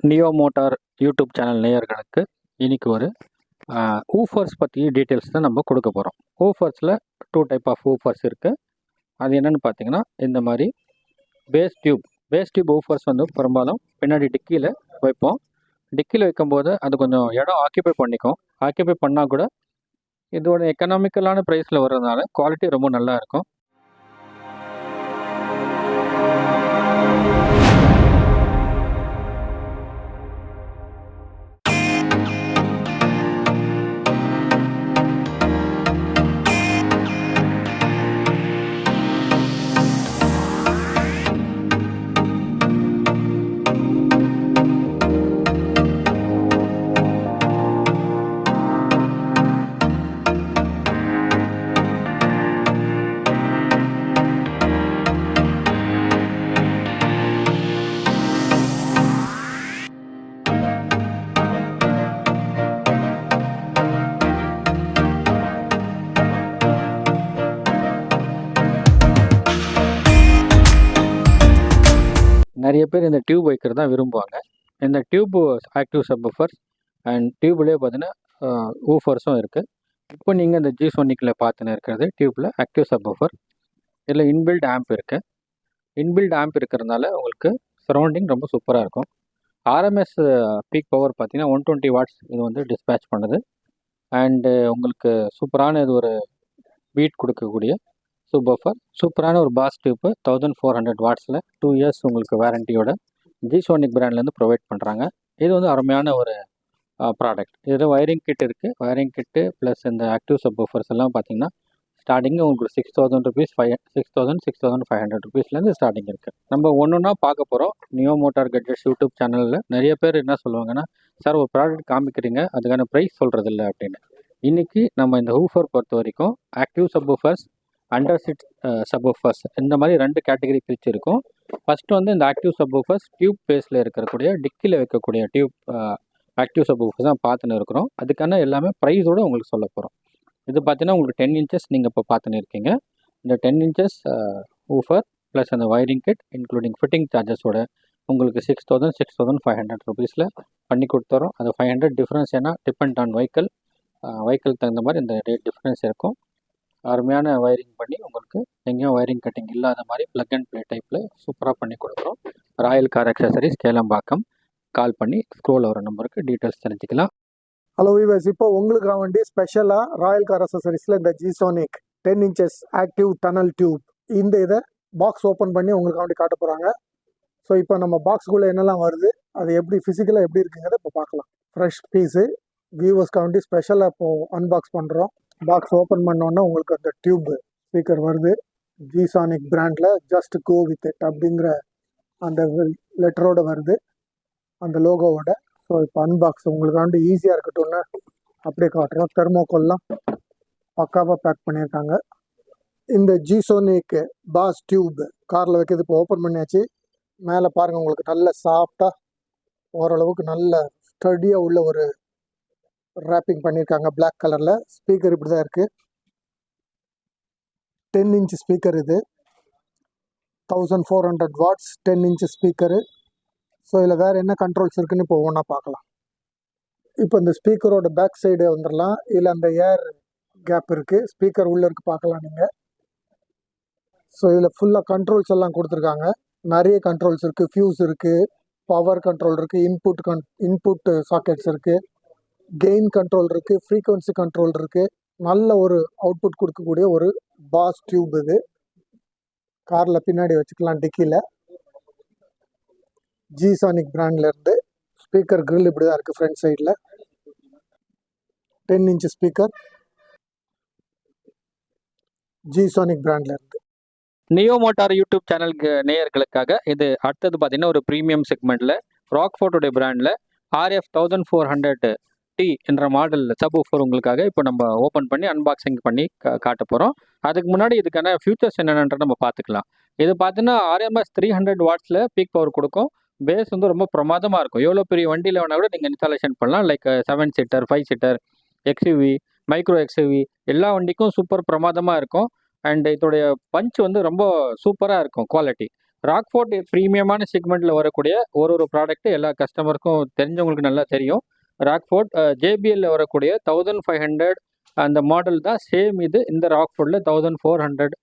Neo Motor YouTube channel நேயர்களுக்கு இன்னைக்கு ஒரு ஊஃபர்ஸ் பற்றி டீட்டெயில்ஸ் தான் நம்ம கொடுக்க போகிறோம். ஊஃபர்ஸில் 2 டைப் ஆஃப் ஊஃபர்ஸ் இருக்குது. அது என்னென்னு பார்த்தீங்கன்னா, இந்த மாதிரி பேஸ் டியூப் ஊஃபர்ஸ் வந்து பெரும்பாலும் பின்னாடி டிக்கியில் வைப்போம். டிக்கியில் வைக்கும்போது அது கொஞ்சம் இடம் ஆக்கியபை பண்ணிக்கும். ஆக்கியபை பண்ணால் கூட இதோட எக்கனாமிக்கலான ப்ரைஸில் வர்றதுனால குவாலிட்டி ரொம்ப நல்லா இருக்கும். நிறைய பேர் இந்த டியூப் வைக்கிறது தான் விரும்புவாங்க. இந்த டியூப் ஆக்டிவ் சப்வூஃபர்ஸ் அண்ட் டியூப்லேயே பார்த்தீங்கன்னா ஊஃபர்ஸும் இருக்குது. இப்போ நீங்கள் இந்த ஜிசோனிக்கில் பார்த்துன்னு இருக்கிறது டியூப்பில் ஆக்டிவ் சப்வூஃபர். இதில் இன்பில்ட் ஆம்ப் இருக்குது. இன்பில்ட் ஆம்ப் இருக்கிறதுனால உங்களுக்கு சரௌண்டிங் ரொம்ப சூப்பராக இருக்கும். ஆர்எம்எஸ் பீக் பவர் பார்த்தீங்கன்னா 120 வாட்ஸ் இது வந்து டிஸ்பேச் பண்ணுது. அண்டு உங்களுக்கு சூப்பரான இது ஒரு பீட் கொடுக்கக்கூடிய சூப்பரான ஒரு பாஸ் டியூப்பு 1400 வாட்ஸில் 2 இயர்ஸ் உங்களுக்கு வாரண்டியோட ஜிசோனிக் பிராண்ட்லேருந்து ப்ரொவைட் பண்ணுறாங்க. இது வந்து அருமையான ஒரு ப்ராடக்ட். இதில் வயரிங் கிட் இருக்குது. வயரிங் கிட்டு ப்ளஸ் இந்த ஆக்டிவ் சப்வூஃபர்ஸ் எல்லாம் பார்த்தீங்கன்னா ஸ்டார்டிங்கு உங்களுக்கு 6000 ருபீஸ் 6500 ருபீஸ்லேருந்து ஸ்டார்டிங் இருக்குது. நம்ம ஒன்றுனா பார்க்க போகிறோம். நியோ மோட்டார் கெட்ஜெட்ஸ் யூடியூப் சேனலில் நிறைய பேர் என்ன சொல்லுவாங்கன்னா, சார் ஒரு ப்ராடக்ட் காமிக்கிறீங்க, அதுக்கான ப்ரைஸ் சொல்கிறது இல்லை அப்படின்னு. இன்றைக்கி நம்ம இந்த ஊஃபர் பொறுத்த வரைக்கும் active subwoofers, under seat subwoofers இந்த மாதிரி 2 கேட்டகரி பிரிச்சு இருக்கும். ஃபஸ்ட்டு வந்து இந்த ஆக்டிவ் சப்வூஃபர்ஸ் டியூப் பேஸில் இருக்கக்கூடிய டிக்கியில் வைக்கக்கூடிய டியூப் ஆக்டிவ் சப்வூஃபர்ஸ் தான் பார்த்துன்னு இருக்கிறோம். அதுக்கான எல்லாமே ப்ரைஸோடு உங்களுக்கு சொல்ல போகிறோம். இது பார்த்தீங்கன்னா உங்களுக்கு 10 இன்ச்சஸ் நீங்கள் இப்போ பார்த்துன்னு இருக்கீங்க. இந்த 10 இன்ச்சஸ் ஊஃபர் ப்ளஸ் அந்த வயரிங் கிட் இன்க்ளூடிங் ஃபிட்டிங் சார்ஜஸோட உங்களுக்கு 6500 ருபீஸில் பண்ணி கொடுத்துறோம். அது 500 டிஃப்ரென்ஸ், ஏன்னா டிபெண்ட் ஆன் வெஹிக்கிள் தகுந்த மாதிரி இந்த ரேட் டிஃப்ரென்ஸ் இருக்கும். அருமையான வயரிங் பண்ணி உங்களுக்கு எங்கேயும் வயரிங் கட்டிங் இல்லாத மாதிரி ப்ளக் அண்ட் ப்ளே டைப்பில் சூப்பராக பண்ணி கொடுக்குறோம். Royal car accessories, Kelambakkam. Call பண்ணி ஸ்க்ரோல் வர நம்பருக்கு டீட்டெயில்ஸ் தெரிஞ்சுக்கலாம். ஹலோ வீவர்ஸ், இப்போ உங்களுக்காக வேண்டி ஸ்பெஷலாக ராயல் கார் அக்சசரிஸில் இந்த ஜிசோனிக் 10 இன்ச்சஸ் ஆக்டிவ் டனல் டியூப் இந்த இதை பாக்ஸ் ஓப்பன் பண்ணி உங்களுக்காக வேண்டி காட்ட போகிறாங்க. ஸோ இப்போ நம்ம பாக்ஸுக்குள்ளே என்னெல்லாம் வருது, அது எப்படி ஃபிசிக்கலாக எப்படி இருக்குங்கிறத இப்போ பார்க்கலாம். ஃப்ரெஷ் பீஸு வியூவர்ஸ்க்காக வேண்டி ஸ்பெஷலாக இப்போது அன்பாக்ஸ் பண்ணுறோம். பாக்ஸ் ஓப்பன் பண்ணோன்னா உங்களுக்கு அந்த டியூப் ஸ்பீக்கர் வருது. ஜிசானிக் பிராண்டில் ஜஸ்ட் கோ வித் இட் அப்படிங்கிற அந்த லெட்டரோடு வருது, அந்த லோகோவோட. ஸோ இப்போ அன்பாக்ஸ் உங்களுக்காண்டி ஈஸியாக இருக்கட்டும்னு அப்படியே காட்டுறோம். தெர்மோகோல்லாம் பக்காவாக பேக் பண்ணியிருக்காங்க. இந்த ஜிசோனிக் பாஸ் டியூப் காரில் வைக்கிறது இப்போ ஓப்பன் பண்ணியாச்சு. மேலே பாருங்கள், உங்களுக்கு நல்ல சாஃப்டாக ஓரளவுக்கு நல்ல ஸ்டடியாக உள்ள ஒரு ரேப்பிங் பண்ணியிருக்காங்க பிளாக் கலரில். ஸ்பீக்கர் இப்படி தான் இருக்குது. 10 இன்ச் ஸ்பீக்கர் இது, 1400 வாட்ஸ் 10 இன்ச் ஸ்பீக்கரு. ஸோ இதில் வேறு என்ன கண்ட்ரோல்ஸ் இருக்குதுன்னு இப்போ ஒவ்வொன்றா பார்க்கலாம். இப்போ இந்த ஸ்பீக்கரோட பேக் சைடு வந்துடலாம். இதில் அந்த ஏர் கேப் இருக்குது, ஸ்பீக்கர் உள்ளே இருக்குது, பார்க்கலாம் நீங்கள். ஸோ இதில் ஃபுல்லாக கண்ட்ரோல்ஸ் எல்லாம் கொடுத்துருக்காங்க. நிறைய கண்ட்ரோல்ஸ் இருக்குது. ஃபியூஸ் இருக்குது, பவர் கண்ட்ரோல் இருக்குது, இன்புட் சாக்கெட்ஸ் இருக்குது, கெயின் கண்ட்ரோல் இருக்குது, ஃப்ரீக்வன்சி கண்ட்ரோல் இருக்குது. நல்ல ஒரு அவுட்புட் கொடுக்கக்கூடிய ஒரு பாஸ் டியூப் இது. காரில் பின்னாடி வச்சுக்கலாம் டிக்கியில். ஜிசானிக் பிராண்ட்லேருந்து ஸ்பீக்கர் கிரில் இப்படி தான் இருக்குது ஃப்ரண்ட் சைடில். 10 இன்ச் ஸ்பீக்கர் ஜிசானிக் பிராண்ட்லேருந்து. நியோ மோட்டார் யூடியூப் சேனலுக்கு நேயர்களுக்காக இது அடுத்தது பார்த்தீங்கன்னா ஒரு ப்ரீமியம் செக்மெண்ட்டில் ராக்ஃபோர்டுடைய பிராண்டில் RF 1400T என்ற மாடல் சப்வூஃபர் உங்களுக்காக இப்போ நம்ம ஓப்பன் பண்ணி அன்பாக்சிங் பண்ணி காட்ட போகிறோம். அதுக்கு முன்னாடி இதுக்கான ஃபியூச்சர்ஸ் என்னென்னன்ற நம்ம பார்த்துக்கலாம். இது பார்த்தீங்கன்னா RMS 300 வாட்ஸில் பீக் பவர் கொடுக்கும். பேஸ் வந்து ரொம்ப பிரமாதமாக இருக்கும். எவ்வளோ பெரிய வண்டியில் வேணால் கூட நீங்கள் இன்ஸ்டாலேஷன் பண்ணலாம். Like 7 seater, 5 seater, XUV, micro XUV எல்லா வண்டிக்கும் சூப்பர் பிரமாதமாக இருக்கும். அண்ட் இதோடைய பஞ்ச் வந்து ரொம்ப சூப்பராக இருக்கும் குவாலிட்டி. ராக்ஃபோர்ட் ப்ரீமியமான செக்மெண்ட்டில் வரக்கூடிய ஒரு ப்ராடக்ட் எல்லா கஸ்டமருக்கும் தெரிஞ்சவங்களுக்கு நல்லா தெரியும். ராக்ஃபோர்ட் ஜேபிஎல்ல வரக்கூடிய 1500 அந்த மாடல் தான் சேம் இது. இந்த ராக்ஃபோர்டில் 1400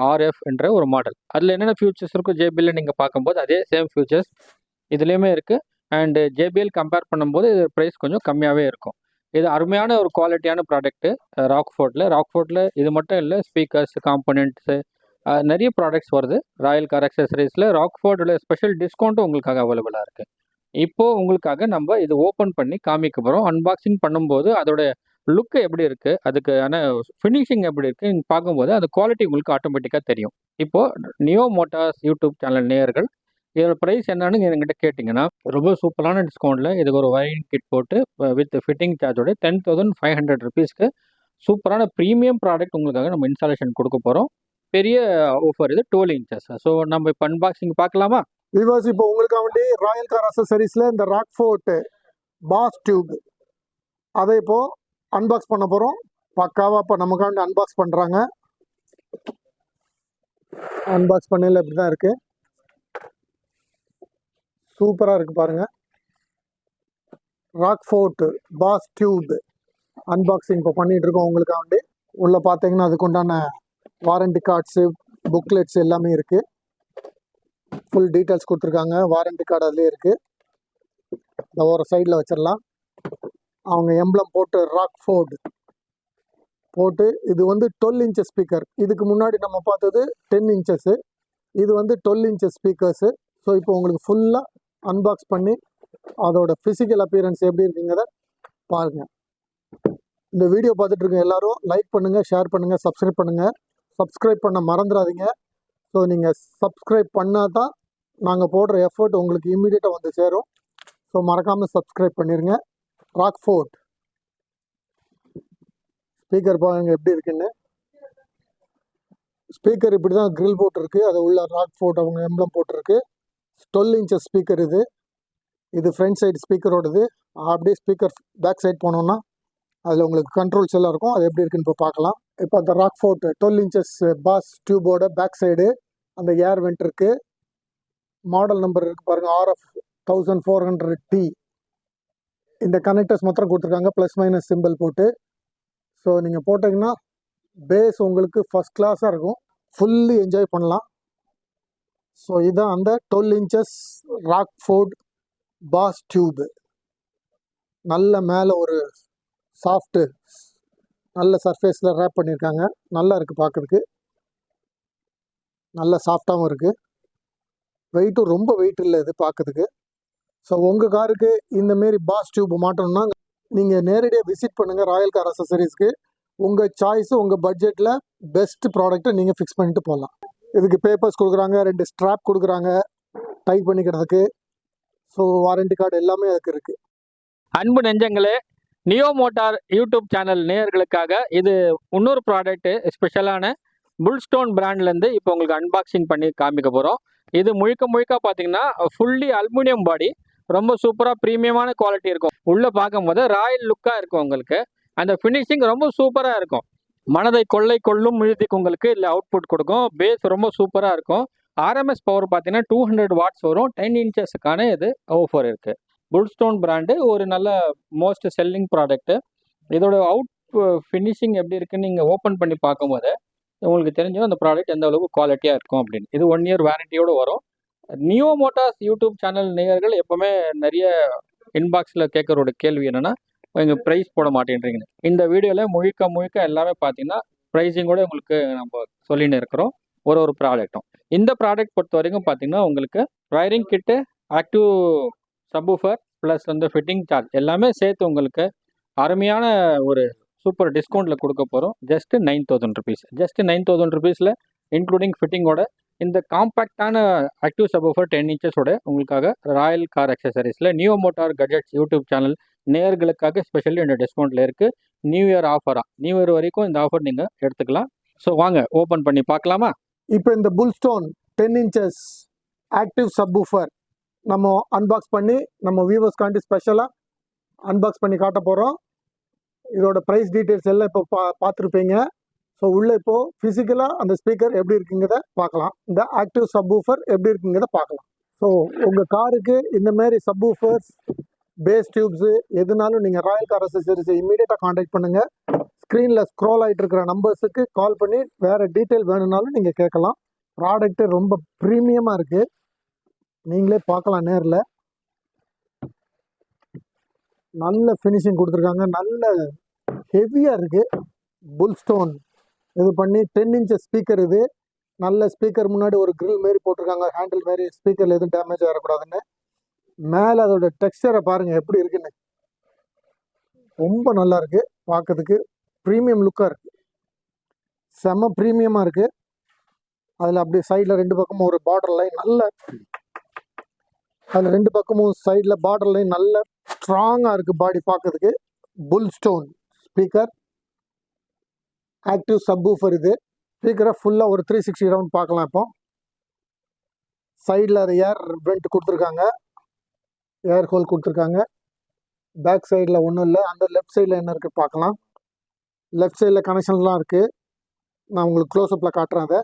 ஆர்எஃப் என்ற ஒரு மாடல். அதில் என்னென்ன ஃபியூச்சர்ஸ் இருக்கும் ஜேபிஎல்ல நீங்கள் பார்க்கும்போது அதே சேம் ஃபியூச்சர்ஸ் இதுலேயுமே இருக்குது. அண்டு ஜேபிஎல் கம்பேர் பண்ணும்போது இது ப்ரைஸ் கொஞ்சம் கம்மியாகவே இருக்கும். இது அருமையான ஒரு குவாலிட்டியான ப்ராடக்ட்டு ராக்ஃபோர்ட்டில் இது மட்டும் இல்லை, ஸ்பீக்கர்ஸ், காம்பனண்ட்ஸு, நிறைய ப்ராடக்ட்ஸ் வருது. ராயல் கார் அக்சசரிஸில் ராக்ஃபோர்டோட ஸ்பெஷல் டிஸ்கவுண்ட்டும் உங்களுக்காக அவைலபிளாக இருக்குது. இப்போது உங்களுக்காக நம்ம இது ஓப்பன் பண்ணி காமிக்க போகிறோம். அன்பாக்சிங் பண்ணும்போது அதோட லுக்கு எப்படி இருக்குது, அதுக்கான ஃபினிஷிங் எப்படி இருக்குன்னு பார்க்கும்போது அந்த குவாலிட்டி உங்களுக்கு ஆட்டோமேட்டிக்காக தெரியும். இப்போது நியோ மோட்டார்ஸ் யூடியூப் சேனல் நேயர்கள் இதோட ப்ரைஸ் என்னன்னு என்கிட்ட கேட்டிங்கன்னா, ரொம்ப சூப்பரான டிஸ்கவுண்ட்டில் இதுக்கு ஒரு வயரிங் கிட் போட்டு வித் ஃபிட்டிங் சார்ஜோட 10,500 ருபீஸ்க்கு சூப்பரான ப்ரீமியம் ப்ராடக்ட் உங்களுக்காக நம்ம இன்ஸ்டாலேஷன் கொடுக்க போகிறோம். பெரிய ஆஃபர் இது, 12 இன்ச்சஸ். ஸோ நம்ம இப்போ அன்பாக்சிங் பார்க்கலாமா? வியூவர்ஸ், இப்போ உங்களுக்காக வேண்டி ராயல் கார் அக்சசரிஸில் இந்த ராக்ஃபோர்ட் பாஸ் டியூப் அதை இப்போ அன்பாக்ஸ் பண்ண போகிறோம். பக்காவாக இப்போ நமக்காண்டி அன்பாக்ஸ் பண்ணுறாங்க. அன்பாக்ஸ் பண்ணல இப்படி தான் இருக்குது. சூப்பராக இருக்குது பாருங்கள். ராக்ஃபோர்ட் பாஸ் டியூப் அன்பாக்சிங் இப்போ பண்ணிகிட்டு இருக்கோம் உங்களுக்காக வேண்டி. உள்ளே பார்த்தீங்கன்னா அதுக்குண்டான வாரண்டி கார்ட்ஸு, புக்லெட்ஸ் எல்லாமே இருக்குது. ஃபுல் டீட்டெயில்ஸ் கொடுத்துருக்காங்க. வாரண்டி கார்டு அதுலேயே இருக்குது. இந்த ஒரு சைடில் வச்சிடலாம். அவங்க எம்ப்ளம் போட்டு ராக்ஃபோர்ட் போட்டு இது வந்து 12 இன்ச்சஸ் ஸ்பீக்கர். இதுக்கு முன்னாடி நம்ம பார்த்தது 10 இன்ச்சஸ்ஸு. இது வந்து 12 இன்ச்சஸ் ஸ்பீக்கர்ஸு. ஸோ இப்போ உங்களுக்கு ஃபுல்லாக அன்பாக்ஸ் பண்ணி அதோட ஃபிசிக்கல் அப்பியரன்ஸ் எப்படி இருக்குங்கிறத பாருங்கள். இந்த வீடியோ பார்த்துட்டு இருக்க எல்லாரும் லைக் பண்ணுங்கள், ஷேர் பண்ணுங்கள், சப்ஸ்கிரைப் பண்ணுங்கள். சப்ஸ்கிரைப் பண்ண மறந்துடாதீங்க. ஸோ நீங்கள் சப்ஸ்கிரைப் பண்ணால் தான் நாங்கள் போடுற எஃபர்ட் உங்களுக்கு இம்மீடியட்டாக வந்து சேரும். ஸோ மறக்காமல் சப்ஸ்கிரைப் பண்ணிடுங்க. ராக்ஃபோர்ட் ஸ்பீக்கர் பாருங்க எப்படி இருக்குன்னு. ஸ்பீக்கர் இப்படி தான் கிரில் போட்டிருக்கு. அது உள்ள ராக்ஃபோர்ட் அவங்க எம்ப்ளம் போட்டிருக்கு. 12 இன்ச்சஸ் ஸ்பீக்கர் இது. இது ஃப்ரண்ட் சைடு ஸ்பீக்கரோடது. அப்படியே ஸ்பீக்கர் பேக் சைடு போனோம்னா அதில் உங்களுக்கு கண்ட்ரோல்ஸ் எல்லாம் இருக்கும். அது எப்படி இருக்குன்னு இப்போ பார்க்கலாம். இப்போ அந்த ராக்ஃபோர்ட் 12 இன்ச்சஸ் பாஸ் டியூபோட பேக் சைடு அந்த ஏர் வெண்ட் இருக்குது. மாடல் நம்பர் இருக்குது பாருங்கள், RF 1400T. இந்த கனெக்டர்ஸ் மாத்திரம் கொடுத்துருக்காங்க, ப்ளஸ் மைனஸ் சிம்பிள் போட்டு. ஸோ நீங்கள் போட்டிங்கன்னா பேஸ் உங்களுக்கு ஃபஸ்ட் கிளாஸாக இருக்கும். ஃபுல்லி என்ஜாய் பண்ணலாம். ஸோ இதுதான் அந்த 12 இன்ச்சஸ் ராக்ஃபோர்ட் பாஸ் டியூப். நல்ல மேலே ஒரு சாஃப்ட்டு நல்ல சர்ஃபேஸில் ரேப் பண்ணியிருக்காங்க. நல்லா இருக்குது பார்க்குறதுக்கு. நல்ல சாஃப்டாகவும் இருக்குது. வெயிட்டும் ரொம்ப வெயிட் இல்லை இது பார்க்குறதுக்கு. ஸோ உங்கள் காருக்கு இந்தமாரி பாஸ் டியூப் மாட்டணும்னா நீங்கள் நேரடியாக விசிட் பண்ணுங்கள் ராயல் கார் அக்சசரிஸ்க்கு. உங்கள் சாய்ஸு உங்கள் பட்ஜெட்டில் பெஸ்ட் ப்ராடக்ட்டை நீங்கள் ஃபிக்ஸ் பண்ணிட்டு போகலாம். இதுக்கு பேப்பர்ஸ் கொடுக்குறாங்க, 2 ஸ்ட்ராப் கொடுக்குறாங்க டைட் பண்ணிக்கிறதுக்கு. ஸோ வாரண்டி கார்டு எல்லாமே அதுக்கு இருக்குது. அன்பு நெஞ்சங்களே, நியோ மோட்டார் யூடியூப் சேனல் நேயர்களுக்காக இது இன்னொரு ப்ராடக்ட்டு ஸ்பெஷலான புல்ஸ்டோன் பிராண்ட்லேருந்து இப்போ உங்களுக்கு அன்பாக்சிங் பண்ணி காமிக்க போகிறோம். இது முழுக்க பார்த்தீங்கன்னா ஃபுல்லி அலுமினியம் பாடி. ரொம்ப சூப்பராக ப்ரீமியமான குவாலிட்டி இருக்கும். உள்ளே பார்க்கும்போது ராயல் லுக்காக இருக்கும். உங்களுக்கு அந்த ஃபினிஷிங் ரொம்ப சூப்பராக இருக்கும். மனதை கொள்ளை கொள்ளும் மியூசிக் உங்களுக்கு இல்லை அவுட்புட் கொடுக்கும். பேஸ் ரொம்ப சூப்பராக இருக்கும். RMS பவர் பார்த்தீங்கன்னா 200 வாட்ஸ் வரும். 10 இன்ச்சஸுக்கான இது ஆஃபர் இருக்குது. புல்ஸ்டோன் பிராண்டு ஒரு நல்ல மோஸ்ட் செல்லிங் ப்ராடக்ட்டு. இதோட அவுட் ஃபினிஷிங் எப்படி இருக்குன்னு நீங்கள் ஓப்பன் பண்ணி பார்க்கும்போது உங்களுக்கு தெரிஞ்சிடும் அந்த ப்ராடக்ட் எந்த அளவுக்கு குவாலிட்டியாக இருக்கும் அப்படின்னு. இது 1 இயர் வாரண்டியோடு வரும். நியோ மோட்டார்ஸ் யூடியூப் சேனல் நேயர்கள் எப்போவுமே நிறைய இன்பாக்ஸில் கேட்குறோட கேள்வி என்னென்னா, எங்கள் ப்ரைஸ் போட மாட்டேன்றீங்கன்னு. இந்த வீடியோவில் முழுக்க எல்லாமே பார்த்தீங்கன்னா ப்ரைஸிங்கோட உங்களுக்கு நம்ம சொல்லின்னு இருக்கிறோம் ஒரு ப்ராடக்ட்டும். இந்த ப்ராடக்ட் பொறுத்த வரைக்கும் பார்த்தீங்கன்னா உங்களுக்கு வயரிங் கிட்டு, ஆக்டிவ் சப்வூஃபர் ப்ளஸ் வந்து ஃபிட்டிங் சார்ஜ் எல்லாமே சேர்த்து உங்களுக்கு அருமையான ஒரு சூப்பர் டிஸ்கவுண்ட்டில் கொடுக்க போகிறோம். Just 9,000 rupees. ஜஸ்ட் 9,000 ருபீஸில் இன்க்ளூடிங் ஃபிட்டிங்கோட இந்த காம்பேக்டான ஆக்டிவ் சப்வூஃபர் 10 இன்ச்சஸோட உங்களுக்காக ராயல் கார் அக்சசரிஸில் Neo Motor gadgets YouTube channel நேயர்களுக்காக ஸ்பெஷலி இந்த டிஸ்கவுண்ட்டில் இருக்குது. நியூ இயர் ஆஃபராக, நியூ இயர் வரைக்கும் இந்த ஆஃபர் நீங்கள் எடுத்துக்கலாம். ஸோ வாங்க ஓப்பன் பண்ணி பார்க்கலாமா? இப்போ இந்த புல்ஸ்டோன் 10 இன்ச்சஸ் ஆக்டிவ் சப்வூஃபர் நம்ம அன்பாக்ஸ் பண்ணி நம்ம வியூவர்ஸ்காண்டி ஸ்பெஷலாக அன்பாக்ஸ் பண்ணி காட்ட போகிறோம். இதோட ப்ரைஸ் டீட்டெயில்ஸ் எல்லாம் இப்போ பார்த்துருப்பீங்க. ஸோ உள்ளே இப்போது ஃபிசிக்கலாக அந்த ஸ்பீக்கர் எப்படி இருக்குங்கிறத பார்க்கலாம். இந்த ஆக்டிவ் சப்வூஃபர் எப்படி இருக்குங்கிறத பார்க்கலாம். ஸோ உங்கள் காருக்கு இந்த மாதிரி சப்வூஃபர்ஸ், பேஸ் டியூப்ஸு எதுனாலும் நீங்கள் ராயல் கார் அக்சஸரிஸை இமீடியட்டாக காண்டாக்ட் பண்ணுங்கள். ஸ்க்ரீனில் ஸ்க்ரோல் ஆகிட்டு இருக்கிற நம்பர்ஸுக்கு கால் பண்ணி வேறு டீட்டெயில் வேணும்னாலும் நீங்கள் கேட்கலாம். ப்ராடக்ட்டு ரொம்ப ப்ரீமியமாக இருக்குது, நீங்களே பார்க்கலாம் நேரில். நல்ல ஃபினிஷிங் கொடுத்துருக்காங்க, நல்ல ஹெவியாக இருக்குது. புல் ஸ்டோன் இது பண்ணி 10 inches ஸ்பீக்கர். இது நல்ல ஸ்பீக்கர், முன்னாடி ஒரு கிரில் மாரி போட்டிருக்காங்க, ஹேண்டில் மாரி, ஸ்பீக்கரில் எதுவும் டேமேஜ் ஆகக்கூடாதுன்னு. மேலே அதோட டெக்ஸ்டரை பாருங்கள் எப்படி இருக்குன்னு, ரொம்ப நல்லா இருக்குது பார்க்கறதுக்கு. ப்ரீமியம் லுக்காக இருக்குது, செம்ம ப்ரீமியமாக இருக்குது. அதில் அப்படியே சைடில் 2 பக்கமும் ஒரு பார்டர் லைன், நல்ல அதில் 2 பக்கமும் சைடில் பார்டர் லைன் நல்ல ஸ்ட்ராங்காக இருக்குது பாடி பார்க்கறதுக்கு. புல் ஸ்டோன் ஸ்பீக்கர், ஆக்டிவ் சப்வூஃபர். இது ஸ்பீக்கரை ஃபுல்லாக ஒரு 360 ரவுண்ட் பார்க்கலாம். இப்போ சைடில் அது ஏர் வெண்ட் கொடுத்துருக்காங்க, ஏர் ஹோல் கொடுத்துருக்காங்க. பேக் சைடில் ஒன்றும் இல்லை. அந்த லெஃப்ட் சைடில் என்ன இருக்குது பார்க்கலாம். லெஃப்ட் சைடில் கனெக்ஷன்லாம் இருக்குது, நான் உங்களுக்கு க்ளோஸ்அப்பில் காட்டுறேன். அதை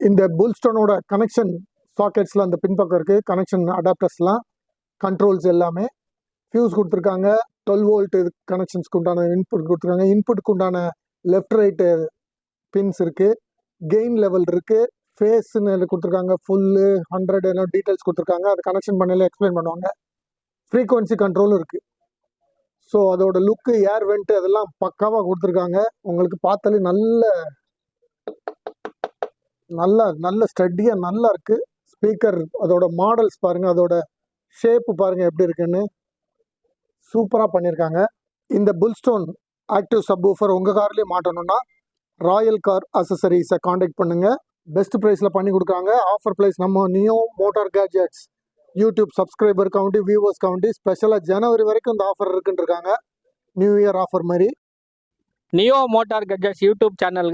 இந்த புல் ஸ்டோனோட கனெக்ஷன் சாக்கெட்ஸில் அந்த பின்பக்கம் இருக்குது, கனெக்ஷன் அடாப்டர்ஸ்லாம், கண்ட்ரோல்ஸ் எல்லாமே. ஃபியூஸ் கொடுத்துருக்காங்க, 12 volt இது கனெக்ஷன்ஸ்க்கு உண்டான இன்புட் கொடுத்துருக்காங்க. இன்புட்டுக்கு உண்டான லெஃப்ட் ரைட்டு பின்ஸ் இருக்குது, கெயின் லெவல் இருக்குது, ஃபேஸ்ன்னு கொடுத்துருக்காங்க, ஃபுல்லு 100 எல்லாம் டீட்டெயில்ஸ் கொடுத்துருக்காங்க. அது கனெக்ஷன் பண்ணல எக்ஸ்பிளைன் பண்ணுவாங்க. ஃப்ரீக்வன்சி கண்ட்ரோலும் இருக்குது. ஸோ அதோட லுக்கு, ஏர் வெண்ட்டு அதெல்லாம் பக்காவாக கொடுத்துருக்காங்க. உங்களுக்கு பார்த்தாலே நல்ல நல்ல நல்ல ஸ்டடியாக நல்லா இருக்குது. ஸ்பீக்கர் அதோட மாடல்ஸ் பாருங்கள், அதோட ஷேப்பு பாருங்கள் எப்படி இருக்குன்னு, சூப்பராக பண்ணியிருக்காங்க. இந்த புல்ஸ்டோன் ஆக்டிவ் சப்வூஃபர் உங்கள் கார்லேயும் மாட்டணும்னா ராயல் கார் அக்சஸரிஸை காண்டாக்ட் பண்ணுங்கள். பெஸ்ட் ப்ரைஸில் பண்ணி கொடுக்குறாங்க. ஆஃபர் ப்ரைஸ் நம்ம neo motor gadgets YouTube subscriber county, viewers county ஸ்பெஷலாக ஜனவரி வரைக்கும் இந்த ஆஃபர் இருக்குன்னு இருக்காங்க, நியூ இயர் ஆஃபர் மாதிரி. Neo motor gadgets YouTube channel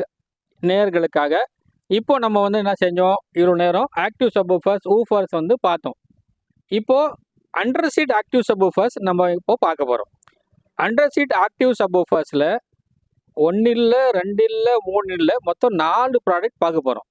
நேயர்களுக்காக இப்போ நம்ம வந்து என்ன செஞ்சோம், இவ்வளோ நேரம் ஆக்டிவ் சப்வூஃபர்ஸ், ஊஃபர்ஸ் வந்து பார்த்தோம். இப்போது அண்டர் சீட் ஆக்டிவ் சப்வூஃபர்ஸ் நம்ம இப்போ பார்க்க போகிறோம். அண்டர் சீட் ஆக்டிவ் சப்வூஃபர்ஸில் 1 இல்லை 2 இல்லை 3 இல்லை மொத்தம் 4 ப்ராடக்ட் பார்க்க போகிறோம்.